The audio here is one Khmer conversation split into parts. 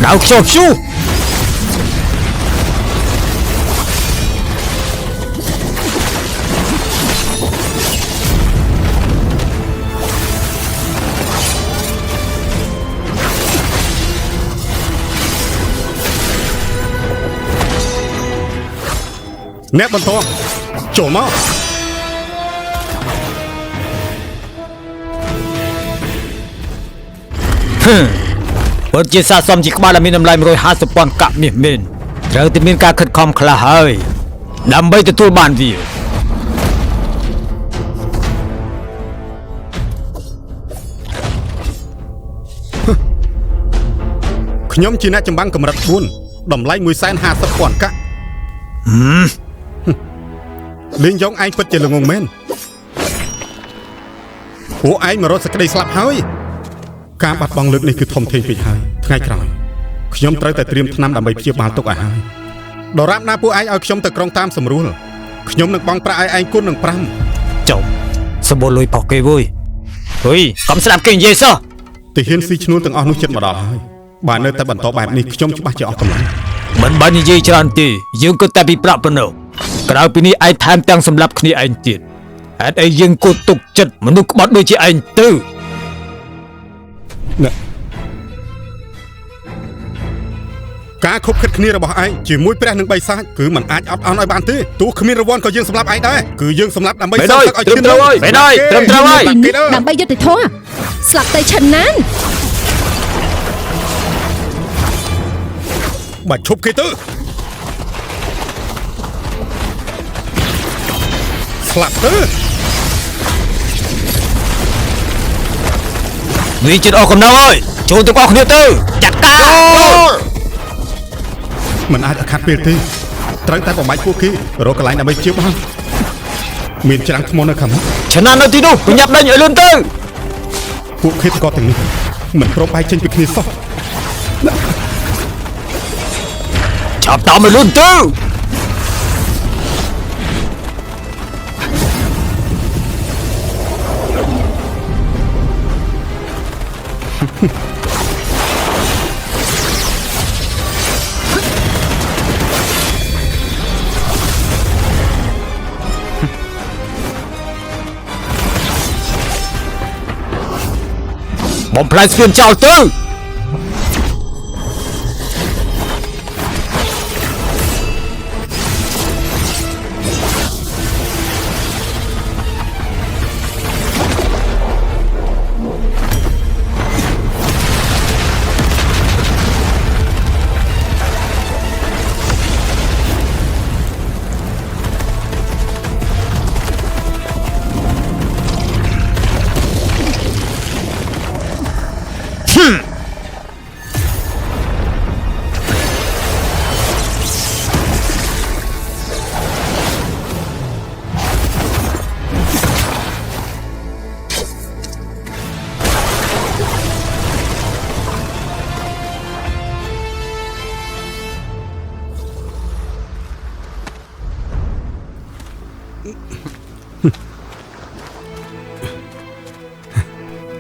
ดาวโชบชูแนบบนทองโจมมาเปิดจีซ่าซอมจีกบาลมีน้ำลาย150 ปอนด์กับมีมินเราจะมีการขัดคอมคลาเฮยดำใบจะตัวบานวิวขยมจีน่าจำบังกำรัดบุญดำไล่150 ปอนด์กะลิงยองไอ้ปัจเจริญงงเมนโอ้ไอ้มารถสกัดสลับเฮ้ยการบัดบังลึกนี่คือทมเทงปีเฮ้ยไงกลางขยมไตรแต่เตรียมทนำดำใบเพียบาลตกไอ้ดอรับหน้าผู้ไอ้เอาขยมตะกรองตามสมรู้ขยมหนึ่งบังประไอ้กุ้นหนึ่งปรำจบสมบูรณ์ลุยพอเกยบุยเฮ้ยคำสลับเก่งเยซ่ติเห็นซีชนูตั้งอนุจิตมาดอลเฮ้ยบ้านเนอแต่บันต่อแบบนี้ขยมจะมาจะออกกำลังมันบ้านยี่ยี่จานตียังก็แต่ปีปราบปนกกล่าวปีนี้ไอ้แทนตั้งสำหรับคณีไอ้ติดไอ้ยังกูตกจัดมนุษย์บอดโดยที่ไอ้ตื้อเนี่ยการคบขัดคณีระบอบไอ้จีมวยแปรหนึ่งใบซ้ายคือมันอาจเอาไอ้บ้านตีตัวขมิ้นระวอนก็ยังสำหรับไอ้ได้คือยังสำหรับดำใบซ้ายไม่ได้เติมเท่าไม่ได้เติมเท่าดำใบยุติโทษสลับใจฉันนั้นบัดชุบคีตื้อสลับตื้อวิจิตรออกกำลังเลยโจนตัวออกเนื้อตื้อจัดการมันอาจจะขาดเปลี่ยนทีตรังแต่ผมไม่พวกขี้รถกระไรน่ะไม่เชี่ยวบ้างมีนจังขโมยนะครับชนะนาทีดูปัญญาได้ใหญ่ลื่นตื้อพวกขี้ก็ถึงนี้เหมือนโปรไปเช่นไปขี้ซอกจับตามไปลื่นตื้อบอมพลายเสียนเจ้าตื้อ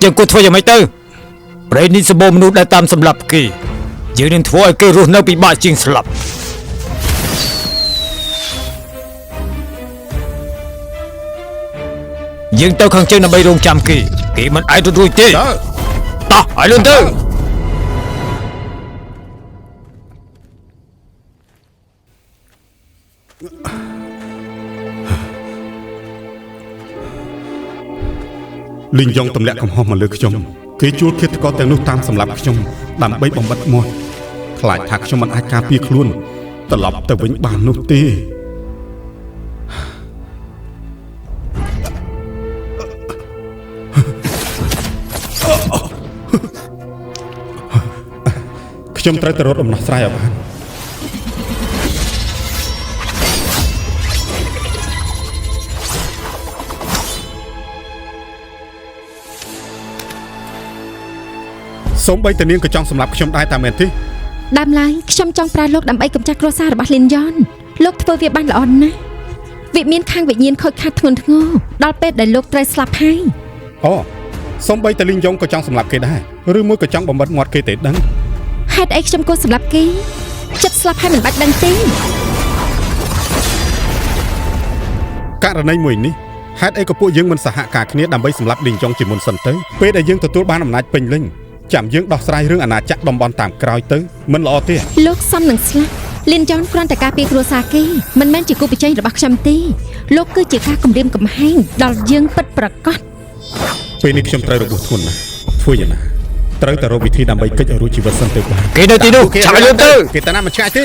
ยังกูทว่ายังไม่ตื้อประเด็นสมบูรณ์มนุษย์ได้ตามสำหรับกียืนยันทว่ากีรู้นักปีบ้าจริงสลับยังเต้าขังเจ้าหน้าใบโรงจำกีมันไอ้ตัวดูจีต่อไอ้ลุนตื้อลิงยองตำแหน่งของห้องมาเลือกขยมคือจูดคิดก็แต่นู้ตามสำหรับขยมดำใบบอมบัดมอดขลายถักขยมมันอาจการปีคลุนตลบแต่วิ่งบานนุตีขยมไตรตรดอมนักสายอ่ะบ้านสมใบตะเนียงกระจองสำหรับขยมได้ตามเมนที่ดำไล่ขยมจองปลาโลกดำใบกำจัดโรซาระบาดลินยอนโลกทเวเวียบ้านละอ่อนนะวิมีนข้างวิญญาณคอยขาดทุนทั้งโง่ดอลเป็ดได้โลกไตรสลับให้อ๋อสมใบตะลิงยองกระจองสำหรับเกได้หรือมือกระจองบอมบัดงอดเกเตดัง ហេតុអីខ្ញុំគួរសម្លាប់គេចិត្តស្លាប់ហើយមិនបាច់ដឹងទេករណីមួយនេះហេតុអីក៏ពួកយើងមិនសហការគ្នាដើម្បីសម្លាប់លីងចុងជាមុនសិនទៅពេលដែលយើងទទួលបានអំណាចពេញលេញចាំយើងដោះស្រាយរឿងអាណាចក្រតំបន់តាមក្រោយទៅមិនល្អទេលោកសំនឹងស្លាប់លីនយ៉នគ្រាន់តែការពារគ្រួសារគេមិនមែនជាគូប្រជែងរបស់ខ្ញុំទេលោកគឺជាការគំរាមកំហែងដល់យើងពិតប្រាកដពេលនេះខ្ញុំត្រូវរបួសធ្ងន់ណាស់ធ្វើយ៉ាងណាត្រូវតែរកវិធីដើម្បីកិច្ចឲ្យរួចជីវិតសិនទៅបាទគេនៅទីនោះឆាប់ឲ្យលឿនទៅគេតាណាមិនឆ្ងាយទេ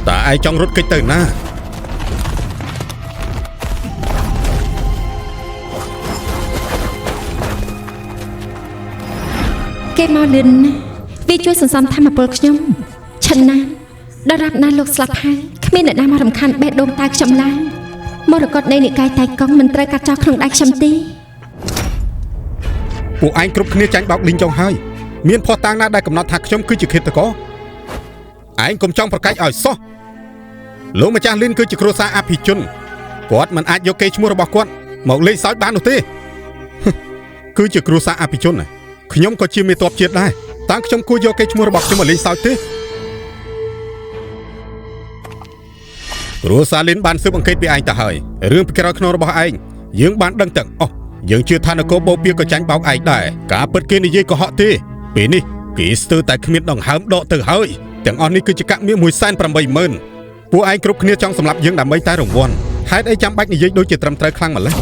តើឯងចង់រត់គេចទៅណាគេមកលឿនណាស់វាជួយសន្សំធម៌ពលខ្ញុំឆិនណាដល់រាប់ណាលោកស្លាប់ហើយគ្មានអ្នកណាមករំខានបេះដូងតើខ្ញុំឡើយមរកតនៃនិកាយតៃកុងមិនត្រូវកាត់ចោលក្នុងដៃខ្ញុំទេពួកឯងគ្រប់គ្នាចាញ់បោកលីងចុងហើយមានភ័ស្តុតាងណាដែលកំណត់ថាខ្ញុំគឺជាឃាតករឯងកុំចង់ប្រកែកឲ្យសោះលោកម្ចាស់លីនគឺជាគ្រួសារអភិជនគាត់មិនអាចយកកេរ្តិ៍ឈ្មោះរបស់គាត់មកលេងសើចបាននោះទេគឺជាគ្រួសារអភិជនខ្ញុំក៏ជាមេតបជាតិដែរតើខ្ញុំគួរយកកេរ្តិ៍ឈ្មោះរបស់ខ្ញុំមកលេងសើចទេគ្រួសារលីនបានស៊ើបអង្កេតពីឯងទៅហើយរឿងពីក្រោយខ្នងរបស់ឯងយើងបានដឹងទាំងអស់យើងជឿថានគរបូព៌ាក៏ចាញ់បោកឯងដែរការពិតគេនិយាយកុហកទេពេលនេះគេស្ទើរតែគ្មានដង្ហើមដកទៅហើយទាំងអស់នេះគឺជាកាក់មាស 180,000 ពួកឯងគ្រប់គ្នាចង់សម្លាប់យើងដើម្បីតែរង្វាន់ហេតុអីចាំបាច់និយាយដូចជាត្រឹមត្រូវខ្លាំងម្ល៉េះ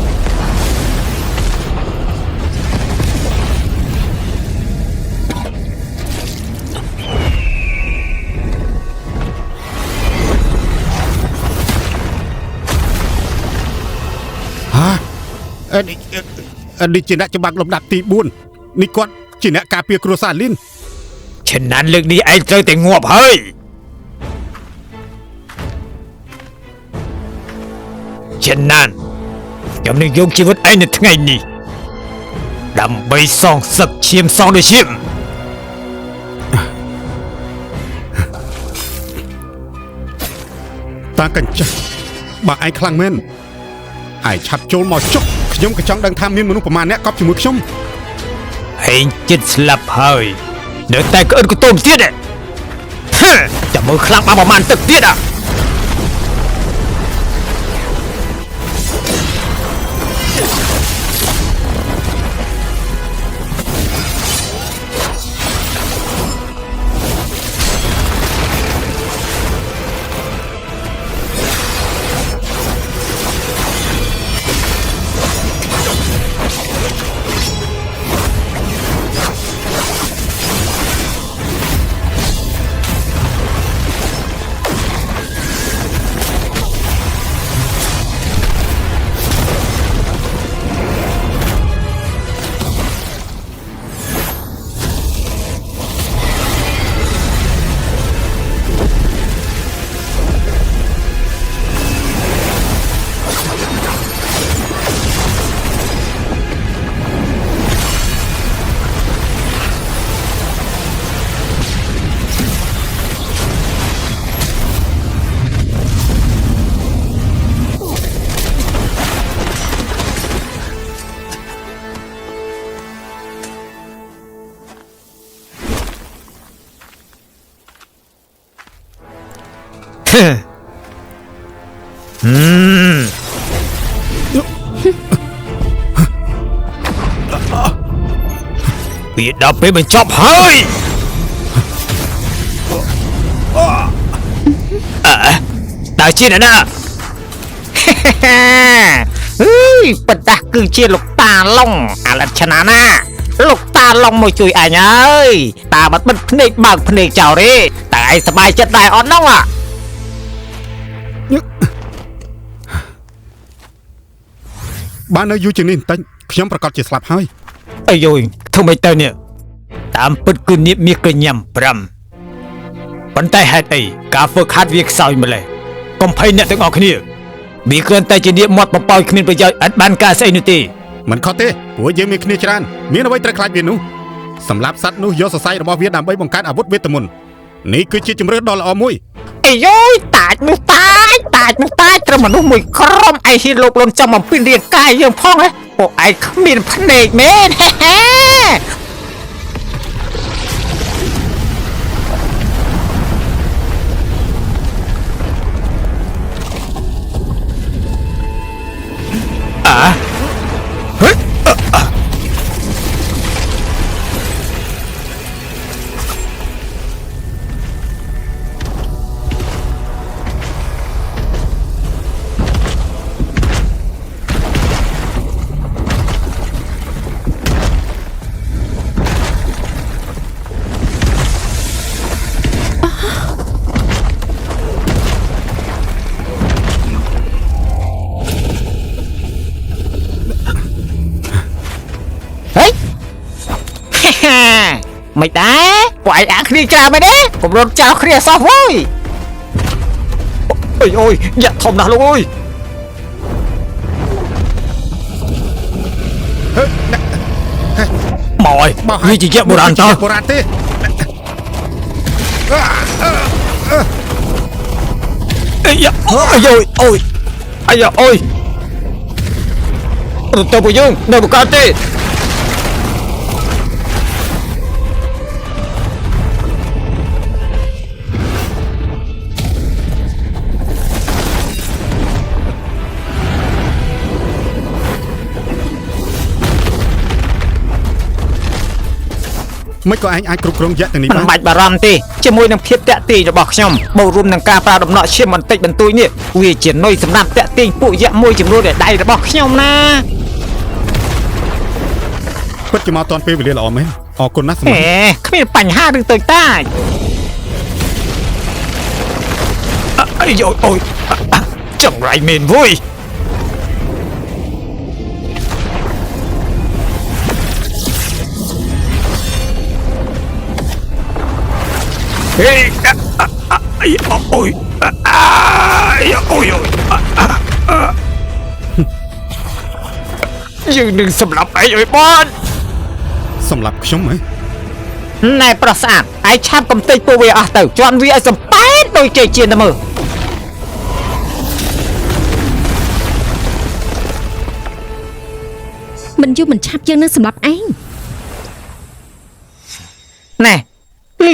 នេះជាអ្នកច្បាប់លំដាប់ទី4នេះគាត់ជាអ្នកការពារគ្រួសារលីនฉะนั้นលើកនេះឯងត្រូវតែងាប់ហើយฉะนั้นខ្ញុំនឹងយកជីវិតឯងនៅថ្ងៃនេះដើម្បីសងសឹកឈាមសងដូចឈាមតាកញ្ចាស់បើឯងខ្លាំងមែនឯងឆាប់ចូលមកចុះខ្ញុំក៏ចង់ដឹងថាមានមនុស្សប្រមាណអ្នកកប់ជាមួយខ្ញុំឯងចិត្តស្លាប់ហើយនៅតែក្អិនកតូនទៀតចាំមើលខ្លាំងបានប្រមាណទឹកទៀតវាដល់ពេលបញ្ចប់ហើយតើជាអ្នកណាប៉ុន្តែគឺជាលោកតាឡុងអាលិតឆ្នាណាលោកតាឡុងមកជួយអញហើយតាបាត់បិទភ្នែកបើកភ្នែកចោលទេតើឯងសប្បាយចិត្តដែរអត់ហ្នឹងបាននៅយូរជាងនេះបន្តិចខ្ញុំប្រកាសជាស្លាប់ហើយអាយយធ្វើម៉េចទៅនេះតាមពិតគឺនៀបមាសក៏ញ៉ាំ5ប៉ុន្តែហេតុអីការហ្វឹកហាត់វាខ្សោយម្លេះកុំភ័យអ្នកទាំងអស់គ្នាវាគ្រាន់តែជានៀបមាត់បបោយគ្មានប្រយោជន៍អត់បានការស្អីនោះទេមិនខុសទេព្រោះយើងមានគ្នាច្រើនមានអ្វីត្រូវខ្លាចវានោះ សម្រាប់សត្វនោះយកសរសៃរបស់វាដើម្បីបង្កើតអាវុធវេទមន្តនេះគឺជាជំរឿនដ៏ល្អមួយ អីយ៉យតាចនោះតាចត្រឹមមនុស្សមួយក្រុមឯងហ៊ានលោបលន់ចំអំពីរាងកាយយើងផងហ៎ពួកឯងគ្មានភ្នែកមែនហេហេមិនដែរពួកឯងអាគ្នាច្រើនមែនទេកុំរត់ចោលគ្នាសោះវើយអូយយ៉ាក់ធំណាស់លោកអើយមកអើយវាជាយ៉ាក់បុរាណតើបុរាណទេអាយ៉ាអូយរត់ទៅពួកយើងនៅបកកើតទេមិនក៏ឯងអាចគ្រប់គ្រងយៈទាំងនេះបានមិនបាច់បារម្ភទេជាមួយនឹងភាពតាក់ទាញរបស់ខ្ញុំបូករួមនឹងការប្រើដំណក់ឈាមបន្តិចបន្តួចនេះវាជានុយសម្រាប់តាក់ទាញពួកយៈមួយចំនួនដែលដៃរបស់ខ្ញុំណាពិតជាមកតាន់ពេលវេលាល្អមែនអរគុណណាស់សម្រាប់គ្មានបញ្ហាឬតូចតាចអីអូយចង្រៃមែនវ៉យហេអូយយើងនឹងសម្លាប់ឯងឲ្យបានសម្លាប់ខ្ញុំហ៎ណែប្រុសស្អាតឯងឆាប់កំទេចពួកវាអស់ទៅជន់វាឲ្យសំប៉ែតដូចជ័យជៀនទៅមើលមិនយូរមិនឆាប់យើងនឹងសម្លាប់ឯងណែ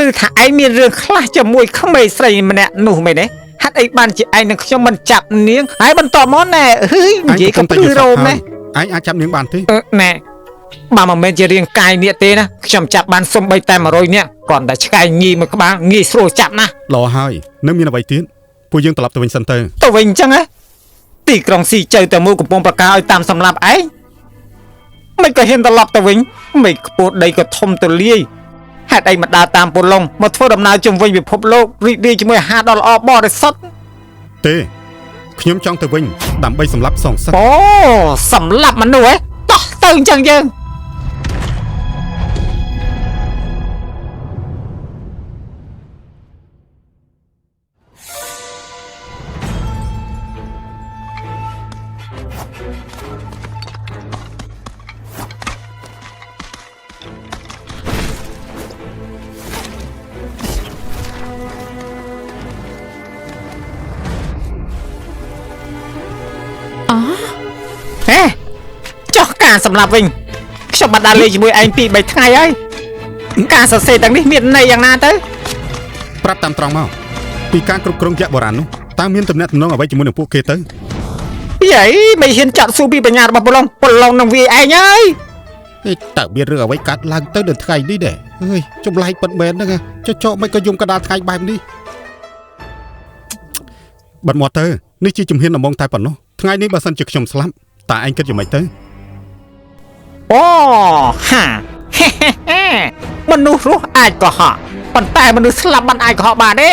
ឮថាឯងមានរឿងខ្លះជាមួយក្មេងស្រីម្នាក់នោះមែនទេហាត់អីបានជាឯងនឹងខ្ញុំមិនចាប់នាងហើយបន្តមកណែហឺនិយាយកំភ្លឺរោមណែឯងអាចចាប់នាងបានទេណែបើមិនមែនជារាងកាយនេះទេណាខ្ញុំចាប់បានសំបីតែ100នាក់គ្រាន់តែឆ្កែញីមួយក្បាលងាយស្រួលចាប់ណាល្អហើយនៅមានអ្វីទៀតពួកយើងត្រឡប់ទៅវិញសិនទៅវិញអញ្ចឹងហ៎ទីក្រុងស៊ីជើទៅមួយកំពុងប្រកាសឲ្យតាមសម្លាប់ឯងមិនក៏ហ៊ានត្រឡប់ទៅវិញមិនខ្ពស់ដីក៏ធំទូលាយហេតុអីមកដើរតាមពលឡុងមកធ្វើដំណើរជុំវិញពិភពលោករីករាយជាមួយអាហារដ៏ល្អបរិសុទ្ធទេខ្ញុំចង់ទៅវិញដើម្បីសម្លាប់សងសឹកអូសម្លាប់មនុស្សហ៎តោះទៅអញ្ចឹងយើងចុះការសម្រាប់វិញខ្ញុំបានដើរលេងជាមួយឯង2-3ថ្ងៃហើយការសរសេរទាំងនេះមានន័យយ៉ាងណាទៅប្រាប់តាមត្រង់មកពីការគ្រប់គ្រងយៈបុរាណនោះតើមានទំនាក់ទំនងអ្វីជាមួយនឹងពួកគេទៅយាយមិនហ៊ានចាត់សួរពីបញ្ញារបស់ពលឡុងនឹងវាឯងហើយតើមានរឿងអ្វីកាត់ឡើងទៅនៅថ្ងៃនេះដែរអើយចម្លែកពិតមែនហ្នឹងចោមិនក៏យំកដាលថ្ងៃបែបនេះបាត់មកទៅនេះជាជំហានដំបូងតែប៉ុណ្ណោះថ្ងៃនេះបើសិនជាខ្ញុំស្លាប់តើឯងគិតយ៉ាងម៉េចទៅអូហាមនុស្សរស់អាចកុហកប៉ុន្តែមនុស្សស្លាប់មិនអាចកុហកបានទេ